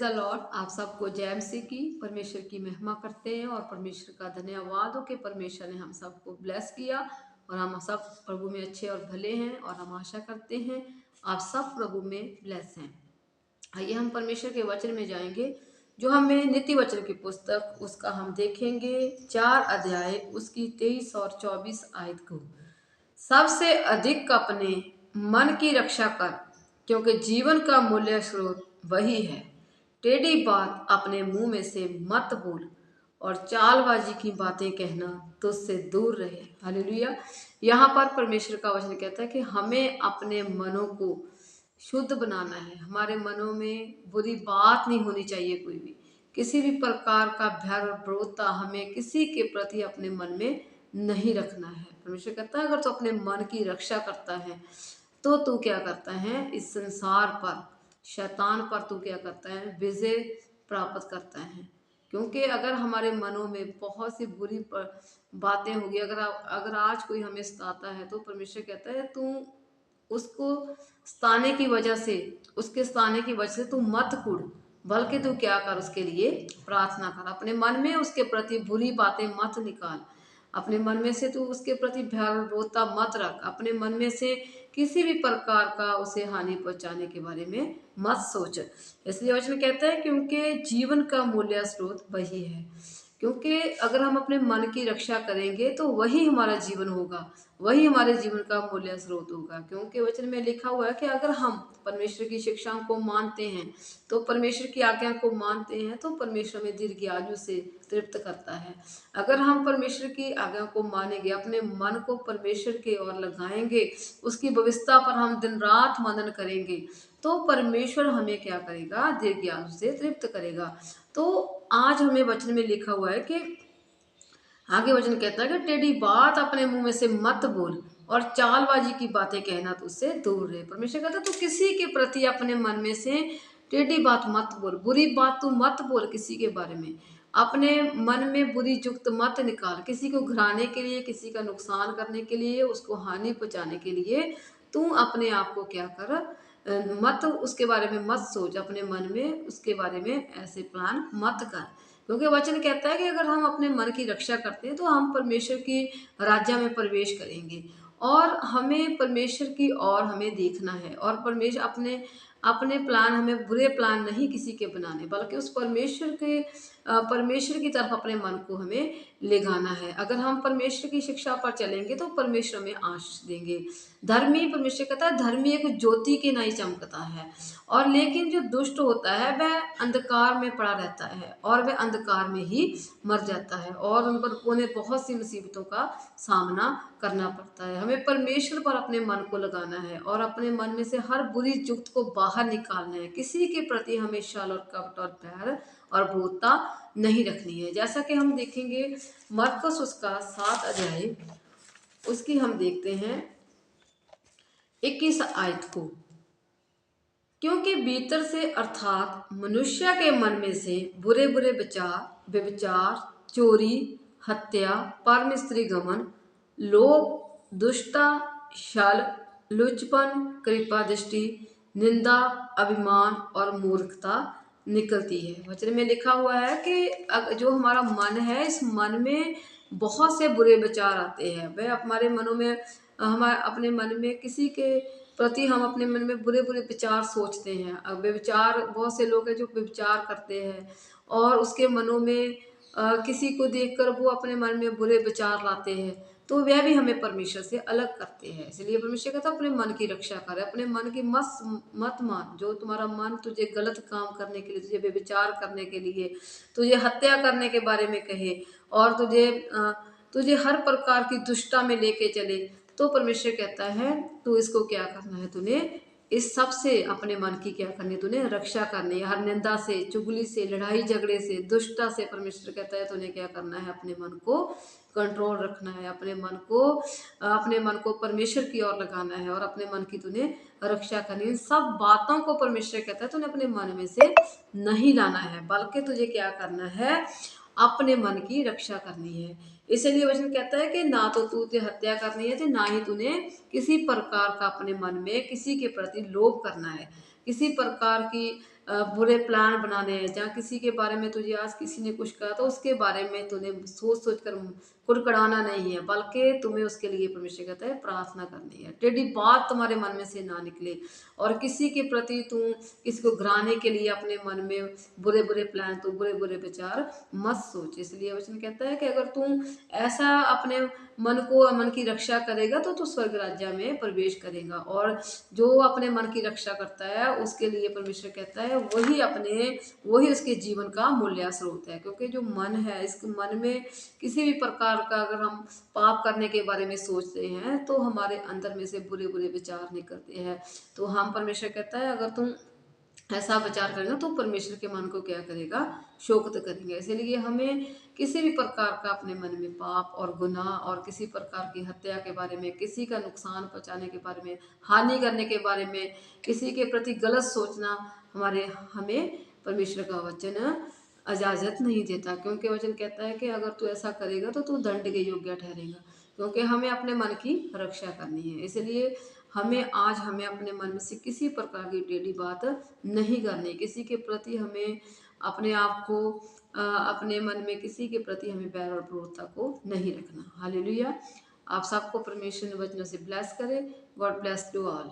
The Lord. आप सबको जय मसीह की। परमेश्वर की महिमा करते हैं और परमेश्वर का धन्यवाद हो कि परमेश्वर ने हम सबको ब्लेस किया और हम सब प्रभु में अच्छे और भले हैं और हम आशा करते हैं आप सब प्रभु में ब्लेस हैं। आइए हम परमेश्वर के वचन में जाएंगे जो हमें नीति वचन की पुस्तक उसका हम देखेंगे 4 अध्याय उसकी 23 और 24 आयत को। सबसे अधिक अपने मन की रक्षा कर, क्योंकि जीवन का मूल्य स्रोत वही है। टेढ़ी बात अपने मुंह में से मत बोल और चालबाजी की बातें कहना तुझसे दूर रहे। हालेलुया। यहाँ पर परमेश्वर का वचन कहता है कि हमें अपने मनों को शुद्ध बनाना है। हमारे मनों में बुरी बात नहीं होनी चाहिए, कोई भी किसी भी प्रकार का भय और विरोधता हमें किसी के प्रति अपने मन में नहीं रखना है। परमेश्वर कहता है अगर तू अपने मन की रक्षा करता है तो तू क्या करता है, इस संसार पर शैतान पर तू क्या करता है, विजय प्राप्त करता है। क्योंकि अगर हमारे मनों में बहुत सी बुरी बातें होगी, अगर आज कोई हमें सताता है तो परमेश्वर कहता है तू उसको सताने की वजह से, उसके सताने की वजह से तू मत कुड़, बल्कि तू क्या कर, उसके लिए प्रार्थना कर। अपने मन में उसके प्रति बुरी बातें मत निकाल। अपने मन में से तू उसके प्रति भय रोता मत रख। अपने मन में से किसी भी प्रकार का उसे हानि पहुंचाने के बारे में मत सोच। इसलिए वचन कहता है क्योंकि जीवन का मूल्य स्रोत वही है। क्योंकि अगर हम अपने मन की रक्षा करेंगे तो वही हमारा जीवन होगा, वही हमारे जीवन का मूल्य स्रोत होगा। क्योंकि वचन में लिखा हुआ है कि अगर हम परमेश्वर की शिक्षाओं को मानते हैं, तो परमेश्वर की आज्ञा को मानते हैं, तो परमेश्वर में दीर्घ आयु से तृप्त करता है। अगर हम परमेश्वर की आज्ञा को मानेंगे, अपने मन को परमेश्वर की ओर लगाएंगे, उसकी व्यवस्था पर हम दिन रात मनन करेंगे, तो परमेश्वर हमें क्या करेगा, दीर्घ आयु से तृप्त करेगा। तो आज हमें वचन में लिखा हुआ है कि आगे वचन कहता है कि टेढ़ी बात अपने मुंह में से मत बोल और चालबाजी की बातें कहना तुझसे दूर रहे। परमेश्वर कहता है तू किसी के प्रति अपने मन में से टेढ़ी बात मत बोल, बुरी बात तू मत बोल किसी के बारे में। अपने मन में बुरी जुक्त मत निकाल, किसी को घुराने के लिए, किसी का नुकसान करने के लिए, उसको हानि पहुंचाने के लिए तू अपने आप को क्या कर, मत उसके बारे में मत सोच। अपने मन में उसके बारे में ऐसे प्लान मत कर। क्योंकि वचन कहता है कि अगर हम अपने मन की रक्षा करते हैं तो हम परमेश्वर की राज्य में प्रवेश करेंगे और हमें परमेश्वर की ओर हमें देखना है। और परमेश्वर अपने अपने प्लान, हमें बुरे प्लान नहीं किसी के बनाने, बल्कि उस परमेश्वर की तरफ अपने मन को हमें ले जाना है। अगर हम परमेश्वर की शिक्षा पर चलेंगे तो परमेश्वर में आशीष देंगे। धर्मी, परमेश्वर कहता है धर्मी एक ज्योति के नहीं चमकता है, और लेकिन जो दुष्ट होता है वह अंधकार में पड़ा रहता है और वह अंधकार में ही मर जाता है और उन पर उन्हें बहुत सी मुसीबतों का सामना करना पड़ता है। हमें परमेश्वर पर अपने मन को लगाना है और अपने मन में से हर बुरी जुक्त को बाहर निकालना है। किसी के प्रति हमें छल और कपट और बैर और क्रूरता नहीं रखनी है। जैसा कि हम देखेंगे मरकुस उसका 7 अध्याय उसकी हम देखते हैं 21 आयत को। क्योंकि भीतर से अर्थात मनुष्य के मन में से बुरे बुरे विचार, व्यभिचार, चोरी, हत्या, परम स्त्री गमन, लोभ, दुष्टता, छल, लुचपन, कृपा दृष्टि, निंदा, अभिमान और मूर्खता निकलती है। वचन में लिखा हुआ है कि जो हमारा मन है, इस मन में बहुत से बुरे विचार आते हैं। वह हमारे मनों में, हमारे अपने मन में किसी के प्रति हम अपने मन में बुरे बुरे विचार सोचते हैं। अब व्यभिचार, बहुत से लोग हैं जो व्यभिचार करते हैं और उसके मनों में किसी को देखकर वो अपने मन में बुरे विचार लाते हैं, तो वह भी हमें परमेश्वर से अलग करते हैं। इसलिए परमेश्वर कहता है अपने मन की रक्षा कर, अपने मन की मत मान। जो तुम्हारा मन तुझे गलत काम करने के लिए, तुझे व्यभिचार करने के लिए, तुझे हत्या करने के बारे में कहे और तुझे हर प्रकार की दुष्टता में लेके चले, तो परमेश्वर कहता है तू इसको क्या करना है, तूने इस सब से अपने मन की क्या करनी, तूने रक्षा करनी है। हर निंदा से, चुगली से, लड़ाई झगड़े से, दुष्टता से परमेश्वर कहता है तूने क्या करना है, अपने मन को कंट्रोल रखना है। अपने मन को परमेश्वर की ओर लगाना है और अपने मन की तूने रक्षा करनी है। इन सब बातों को परमेश्वर कहता है तूने अपने मन में से नहीं लाना है, बल्कि तुझे क्या करना है, अपने मन की रक्षा करनी है। इसलिए वचन कहता है कि ना तो तुझे हत्या करनी है, ना ही तूने किसी प्रकार का अपने मन में किसी के प्रति लोभ करना है, किसी प्रकार की बुरे प्लान बनाने हैं, जहाँ किसी के बारे में तुझे आज किसी ने कुछ कहा तो उसके बारे में तूने सोच सोच कर कुड़कुड़ाना नहीं है, बल्कि तुम्हें उसके लिए परमेश्वर कहता है प्रार्थना करनी है। टेढ़ी बात तुम्हारे मन में से ना निकले, और किसी के प्रति तू किसी को घिराने के लिए अपने मन में बुरे बुरे प्लान, तो बुरे बुरे विचार मत सोच। इसलिए वचन कहता है कि अगर तू ऐसा अपने मन की रक्षा करेगा तो तू स्वर्ग राज्य में प्रवेश करेगा, और जो अपने मन की रक्षा करता है उसके लिए परमेश्वर कहता है वही उसके जीवन का मूल्य स्रोत है। क्योंकि जो मन है, इस मन में किसी भी प्रकार का अगर हम पाप करने के बारे में सोचते हैं तो हमारे अंदर में से बुरे बुरे विचार निकलते हैं। तो हम परमेश्वर कहता है अगर तुम ऐसा विचार करेंगे तो परमेश्वर के मन को क्या करेगा, शोकित करेंगे। इसीलिए हमें किसी भी प्रकार का अपने मन में पाप और गुनाह और किसी प्रकार की हत्या के बारे में, किसी का नुकसान पहुंचाने के बारे में, हानि करने के बारे में, किसी के प्रति गलत सोचना हमें परमेश्वर का वचन इजाज़त नहीं देता। क्योंकि वचन कहता है कि अगर तू ऐसा करेगा तो तू दंड के योग्य ठहरेगा। क्योंकि हमें अपने मन की रक्षा करनी है। इसलिए हमें अपने मन में से किसी प्रकार की टेढ़ी बात नहीं करनी। किसी के प्रति हमें अपने आप को अपने मन में किसी के प्रति हमें बैर और क्रूरता को नहीं रखना। हालेलुया। आप सबको परमेश्वर ने वचनों से ब्लेस करे। God bless you all.